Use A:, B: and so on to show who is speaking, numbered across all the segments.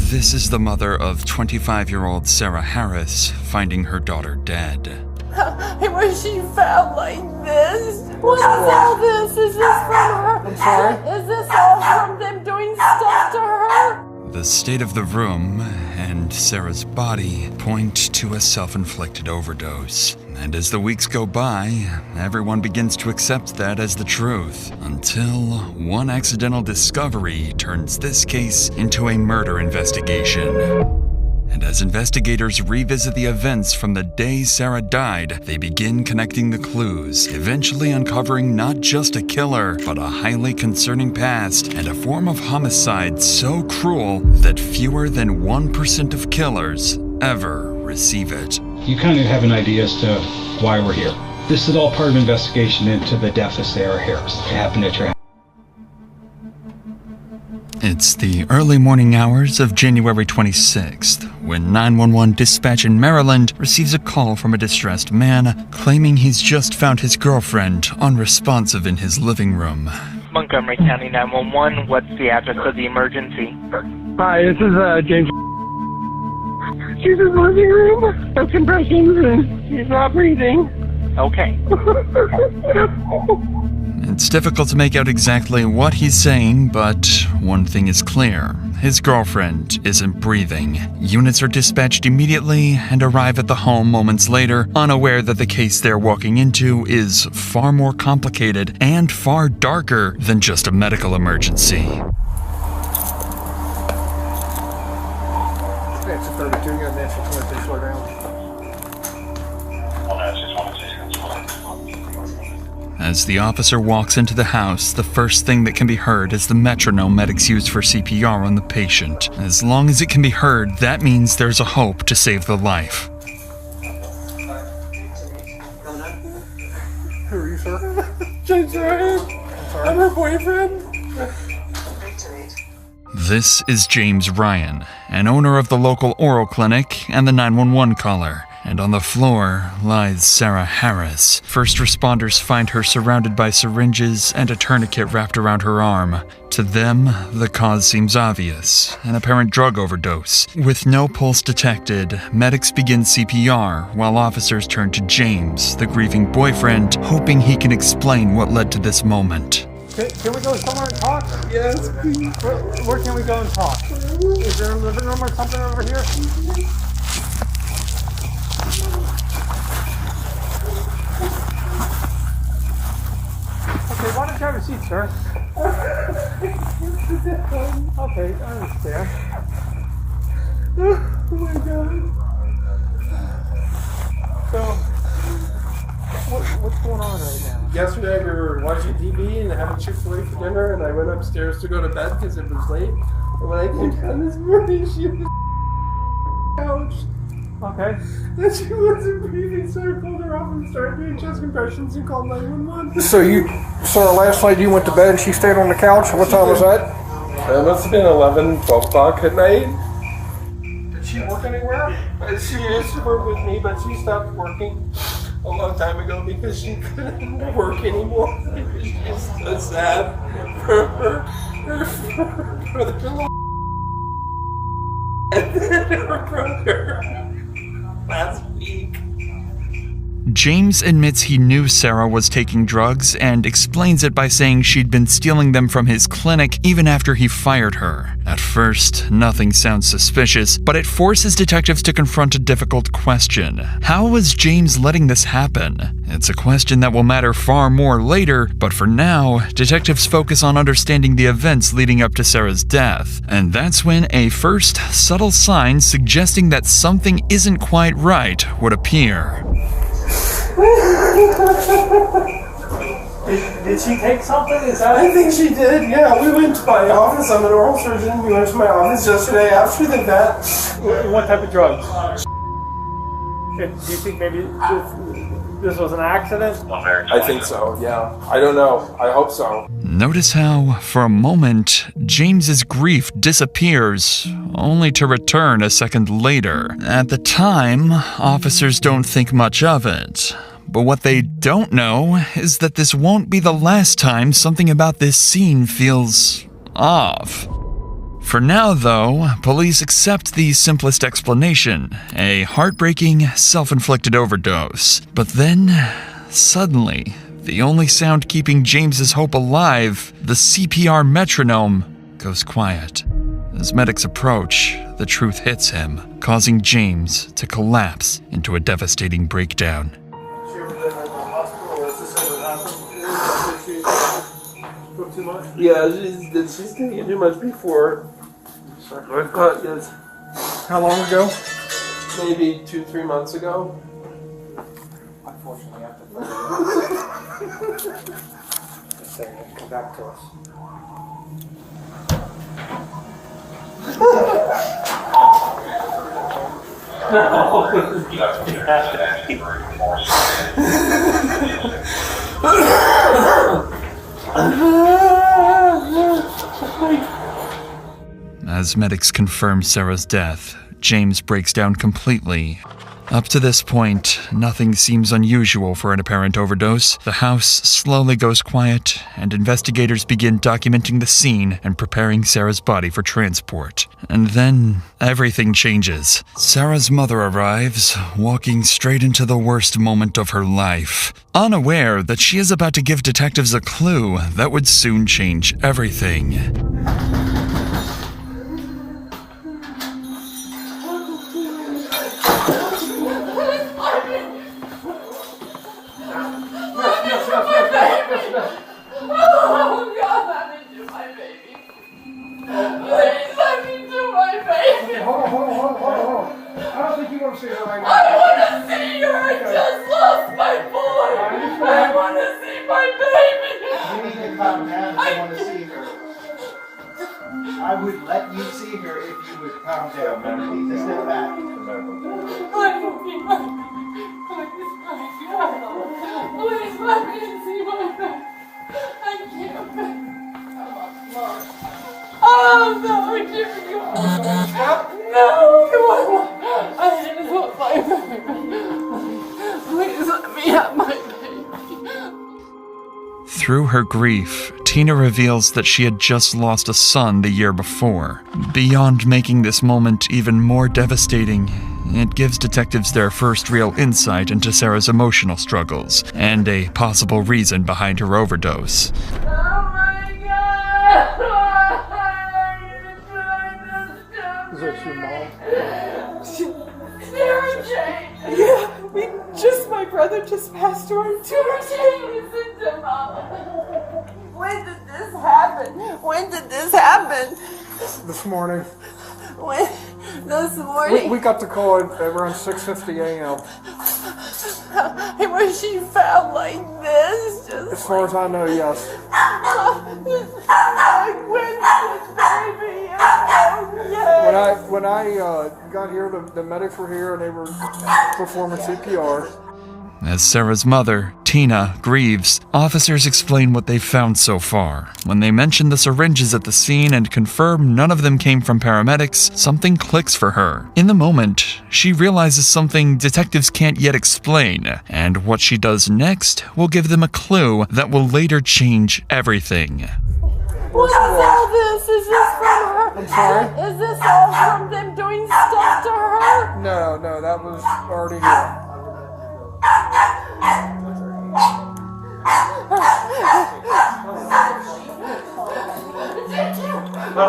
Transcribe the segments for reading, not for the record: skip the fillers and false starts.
A: This is the mother of 25-year-old Sarah Harris finding her daughter dead.
B: Hey, was she found like this? What is all this? Is this from her?
C: I'm sorry?
B: Is this all from them doing stuff to her?
A: The state of the room and Sarah's body point to a self-inflicted overdose. And as the weeks go by, everyone begins to accept that as the truth, until one accidental discovery turns this case into a murder investigation. And as investigators revisit the events from the day Sarah died, they begin connecting the clues, eventually uncovering not just a killer, but a highly concerning past and a form of homicide so cruel that fewer than 1% of killers ever receive it.
D: You kind of have an idea as to why we're here. This is all part of an investigation into the death of Sarah Harris. It happened at your house.
A: It's the early morning hours of January 26th, when 911 dispatch in Maryland receives a call from a distressed man claiming he's just found his girlfriend unresponsive in his living room.
E: Montgomery County 911, what's the address of the emergency?
C: Hi, this is James. She's in the living room. No compressions and she's not breathing.
E: Okay.
A: It's difficult to make out exactly what he's saying, but one thing is clear. His girlfriend isn't breathing. Units are dispatched immediately and arrive at the home moments later, unaware that the case they're walking into is far more complicated and far darker than just a medical emergency.
C: That's a 32, you're going to slow down.
A: As the officer walks into the house, the first thing that can be heard is the metronome medics use for CPR on the patient. As long as it can be heard, that means there's a hope to save the life.
C: Who are you, sir? James Ryan. I'm her boyfriend.
A: This is James Ryan, an owner of the local oral clinic and the 911 caller. And on the floor lies Sarah Harris. First responders find her surrounded by syringes and a tourniquet wrapped around her arm. To them, the cause seems obvious, an apparent drug overdose. With no pulse detected, medics begin CPR while officers turn to James, the grieving boyfriend, hoping he can explain what led to this moment.
C: Can we go somewhere and talk? Yes, please. Where can we go and talk? Is there a living room or something over here? Okay, why don't you have a seat, sir? Okay, I understand. Oh my god. So, what's going on right now?
F: Yesterday we were watching TV and having Chick-fil-A for dinner, and I went upstairs to go to bed because it was late. And when I came down this morning, she was on the couch.
C: Okay.
F: And she wasn't breathing, so I pulled her off and started doing chest compressions and called 911.
C: So last night you went to bed and she stayed on the couch? What time was that?
F: It must have been 11, 12 o'clock at night. Did she work anywhere? She used to work with me, but she stopped working a long time ago because she couldn't work anymore. She was so sad for her brother and then her brother last week.
A: James admits he knew Sarah was taking drugs and explains it by saying she'd been stealing them from his clinic even after he fired her. At first, nothing sounds suspicious, but it forces detectives to confront a difficult question. How was James letting this happen? It's a question that will matter far more later, but for now, detectives focus on understanding the events leading up to Sarah's death. And that's when a first subtle sign suggesting that something isn't quite right would appear.
C: Did she take something?
F: I think she did, yeah. We went to my office. I'm an oral surgeon. We went to my office yesterday after the vet.
C: What type of drugs? Do you think maybe this was an accident?
F: I think so, yeah. I don't know. I hope so.
A: Notice how, for a moment, James's grief disappears, only to return a second later. At the time, officers don't think much of it. But what they don't know is that this won't be the last time something about this scene feels off. For now, though, police accept the simplest explanation, a heartbreaking, self-inflicted overdose. But then, suddenly, the only sound keeping James's hope alive, the CPR metronome, goes quiet. As medics approach, the truth hits him, causing James to collapse into a devastating breakdown.
F: Yeah, she's taking too much before. I've got this.
C: How long ago?
F: Maybe 2-3 months ago.
C: Unfortunately, I have to just say, come back to us.
A: As medics confirm Sarah's death, James breaks down completely. Up to this point, nothing seems unusual for an apparent overdose. The house slowly goes quiet, and investigators begin documenting the scene and preparing Sarah's body for transport. And then, everything changes. Sarah's mother arrives, walking straight into the worst moment of her life, unaware that she is about to give detectives a clue that would soon change everything.
B: Oh God, let me do my baby. Please let me do my baby.
C: Okay, hold on. I don't think you want to see her right now.
B: I want to see her. I just lost my boy. I want to see my baby.
G: You need to calm down if you want to see her. I would let you see her if you would calm down. You need to step back.
B: I will be my baby. Please let me see my baby. I can't. Oh no, give me your No, I just want my baby. Please let me have my baby.
A: Through her grief, Tina reveals that she had just lost a son the year before. Beyond making this moment even more devastating, it gives detectives their first real insight into Sarah's emotional struggles and a possible reason behind her overdose.
B: Oh my God!
C: Is that your mom?
B: Sarah Jane! Yeah, my brother just passed away. Sarah Jane, listen to Mama. When did this happen?
C: This morning.
B: This morning?
C: We got the call at around 6:50 a.m.
B: Was she found like this? Just
C: As far as I know, yes.
B: when this baby is okay.
C: When I got here, the medics were here and they were performing CPR.
A: As Sarah's mother, Tina, grieves, officers explain what they've found so far. When they mention the syringes at the scene and confirm none of them came from paramedics, something clicks for her. In the moment, she realizes something detectives can't yet explain, and what she does next will give them a clue that will later change everything.
B: What is all this? Is this from her?
C: I'm sorry?
B: Is this all from them doing stuff to her?
C: No, that was already here. No.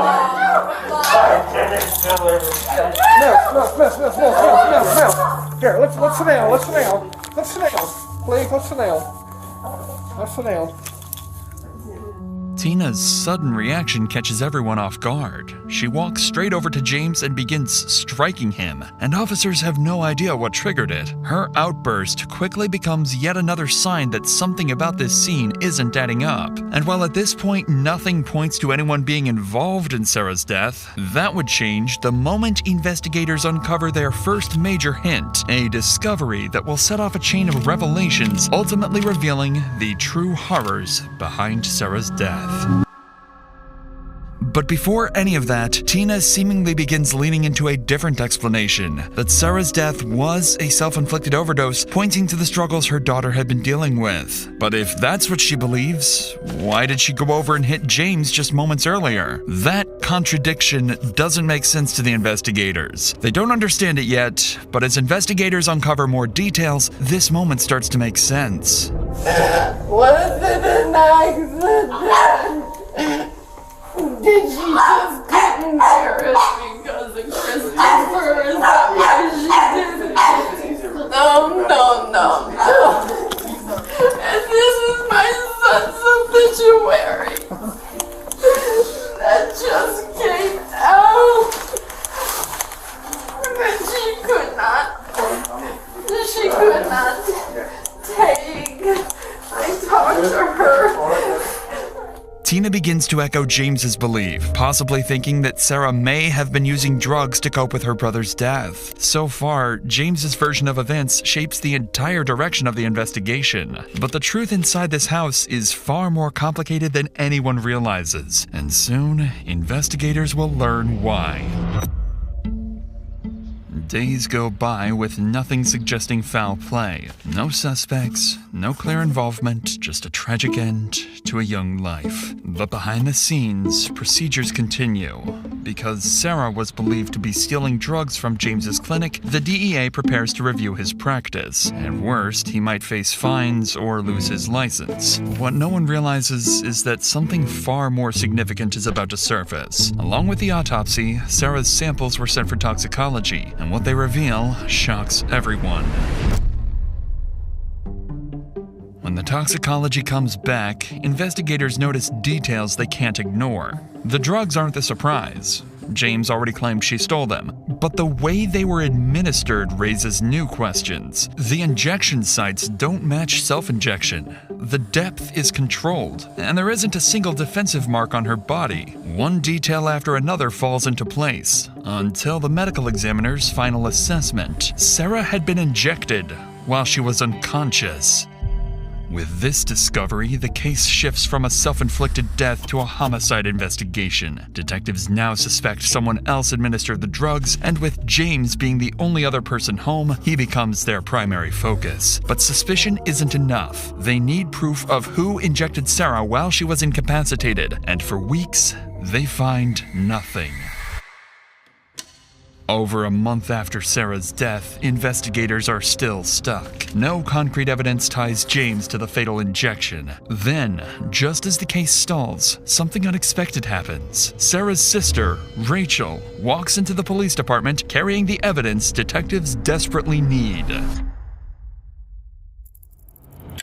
C: Here, let's sit down. Please, let's sit down.
A: Tina's sudden reaction catches everyone off guard. She walks straight over to James and begins striking him, and officers have no idea what triggered it. Her outburst quickly becomes yet another sign that something about this scene isn't adding up. And while at this point nothing points to anyone being involved in Sarah's death, that would change the moment investigators uncover their first major hint, a discovery that will set off a chain of revelations, ultimately revealing the true horrors behind Sarah's death. But But before any of that, Tina seemingly begins leaning into a different explanation, that Sarah's death was a self-inflicted overdose, pointing to the struggles her daughter had been dealing with. But if that's what she believes, why did she go over and hit James just moments earlier? That contradiction doesn't make sense to the investigators. They don't understand it yet, but as investigators uncover more details, this moment starts to make sense.
B: Was it an accident? Did she just get embarrassed because of Christopher? Is that why she did it? No. And this is my son's obituary. That just came out. And she could not take. I talked to her.
A: Tina begins to echo James's belief, possibly thinking that Sarah may have been using drugs to cope with her brother's death. So far, James's version of events shapes the entire direction of the investigation. But the truth inside this house is far more complicated than anyone realizes, and soon, investigators will learn why. Days go by with nothing suggesting foul play. No suspects, no clear involvement, just a tragic end to a young life. But behind the scenes, procedures continue. Because Sarah was believed to be stealing drugs from James's clinic, the DEA prepares to review his practice. And worst, he might face fines or lose his license. What no one realizes is that something far more significant is about to surface. Along with the autopsy, Sarah's samples were sent for toxicology, and what they reveal shocks everyone. When the toxicology comes back, investigators notice details they can't ignore. The drugs aren't the surprise. James already claimed she stole them. But the way they were administered raises new questions. The injection sites don't match self-injection. The depth is controlled, and there isn't a single defensive mark on her body. One detail after another falls into place, until the medical examiner's final assessment. Sarah had been injected while she was unconscious. With this discovery, the case shifts from a self-inflicted death to a homicide investigation. Detectives now suspect someone else administered the drugs, and with James being the only other person home, he becomes their primary focus. But suspicion isn't enough. They need proof of who injected Sarah while she was incapacitated, and for weeks, they find nothing. Over a month after Sarah's death, investigators are still stuck. No concrete evidence ties James to the fatal injection. Then, just as the case stalls, something unexpected happens. Sarah's sister, Rachel, walks into the police department carrying the evidence detectives desperately need.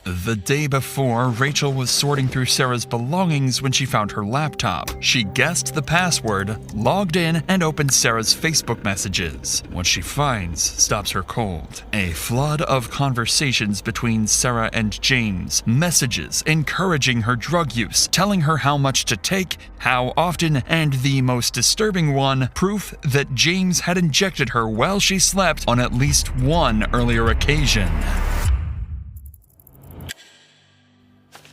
A: The day before, Rachel was sorting through Sarah's belongings when she found her laptop. She guessed the password, logged in, and opened Sarah's Facebook messages. What she finds stops her cold. A flood of conversations between Sarah and James. Messages encouraging her drug use, telling her how much to take, how often, and the most disturbing one, proof that James had injected her while she slept on at least one earlier occasion.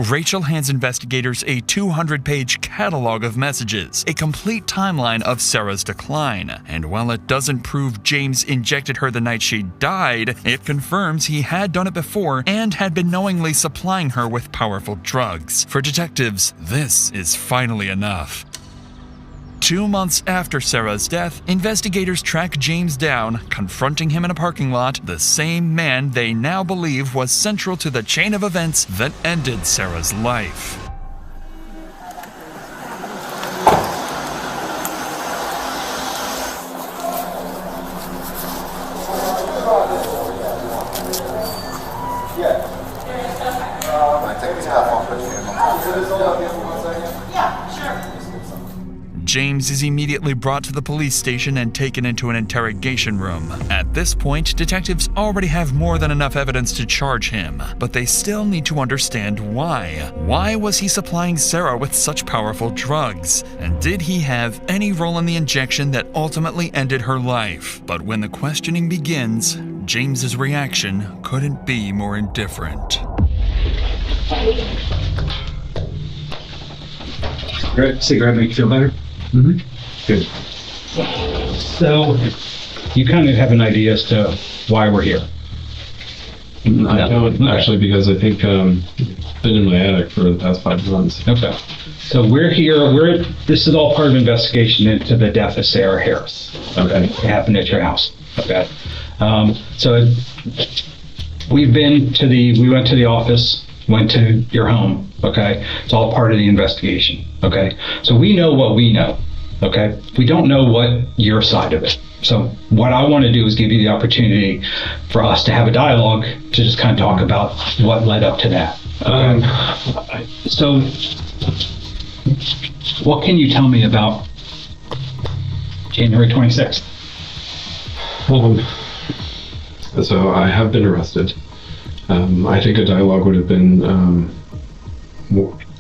A: Rachel hands investigators a 200-page catalog of messages, a complete timeline of Sarah's decline. And while it doesn't prove James injected her the night she died, it confirms he had done it before and had been knowingly supplying her with powerful drugs. For detectives, this is finally enough. 2 months after Sarah's death, investigators track James down, confronting him in a parking lot, the same man they now believe was central to the chain of events that ended Sarah's life. James is immediately brought to the police station and taken into an interrogation room. At this point, detectives already have more than enough evidence to charge him, but they still need to understand why. Why was he supplying Sarah with such powerful drugs? And did he have any role in the injection that ultimately ended her life? But when the questioning begins, James's reaction couldn't be more indifferent.
D: Cigarette make you feel better? Good. So, you kind of have an idea as to why we're here.
H: I don't actually, because I think been in my attic for the past 5 months.
D: Okay. So we're here. This is all part of an investigation into the death of Sarah Harris. Okay. It happened at your house. Okay. So we went to the office, went to your home. Okay. It's all part of the investigation. Okay. So we know what we know. Okay. We don't know what your side of it. So what I want to do is give you the opportunity for us to have a dialogue to just kind of talk about what led up to that. Okay. So what can you tell me about January 26th?
H: So I have been arrested. I think a dialogue would have been,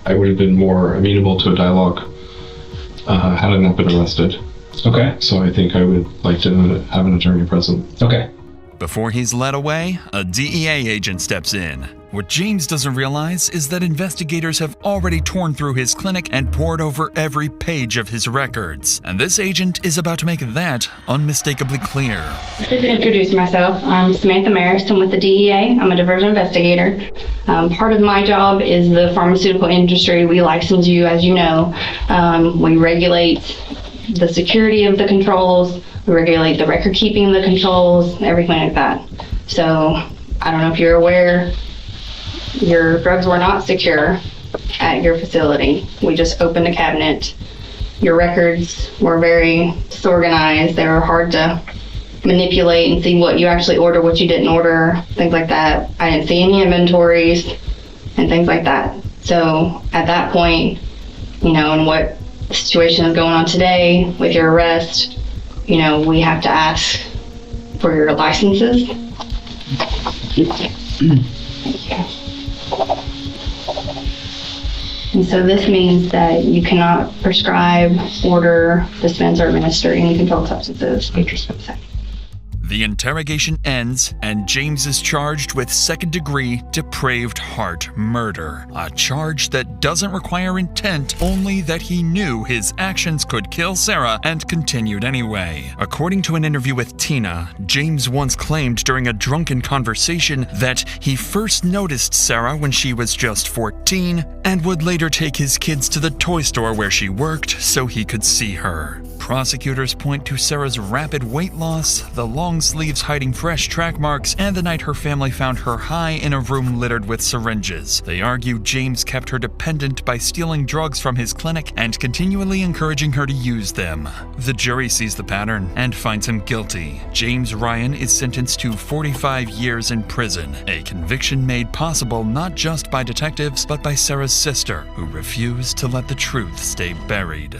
H: I would have been more amenable to a dialogue had I not been arrested.
D: Okay.
H: So I think I would like to have an attorney present.
D: Okay.
A: Before he's led away, a DEA agent steps in. What James doesn't realize is that investigators have already torn through his clinic and pored over every page of his records. And this agent is about to make that unmistakably clear.
I: Just to introduce myself, I'm Samantha Maris. I'm with the DEA. I'm a diversion investigator. Part of my job is the pharmaceutical industry. We license you, as you know. We regulate the security of the controls. We regulate the record keeping of the controls, everything like that. So I don't know if you're aware, your drugs were not secure at your facility. We just opened a cabinet. Your records were very disorganized. They were hard to manipulate and see what you actually ordered, what you didn't order, things like that. I didn't see any inventories and things like that. So at that point, you know, and what the situation is going on today with your arrest, you know, we have to ask for your licenses. And so this means that you cannot prescribe, order, dispense, or administer any controlled substances. Interesting.
A: The interrogation ends, and James is charged with second-degree depraved heart murder, a charge that doesn't require intent, only that he knew his actions could kill Sarah and continued anyway. According to an interview with Tina, James once claimed during a drunken conversation that he first noticed Sarah when she was just 14 and would later take his kids to the toy store where she worked so he could see her. Prosecutors point to Sarah's rapid weight loss, the long sleeves hiding fresh track marks, and the night her family found her high in a room littered with syringes. They argue James kept her dependent by stealing drugs from his clinic and continually encouraging her to use them. The jury sees the pattern and finds him guilty. James Ryan is sentenced to 45 years in prison, a conviction made possible not just by detectives but by Sarah's sister, who refused to let the truth stay buried.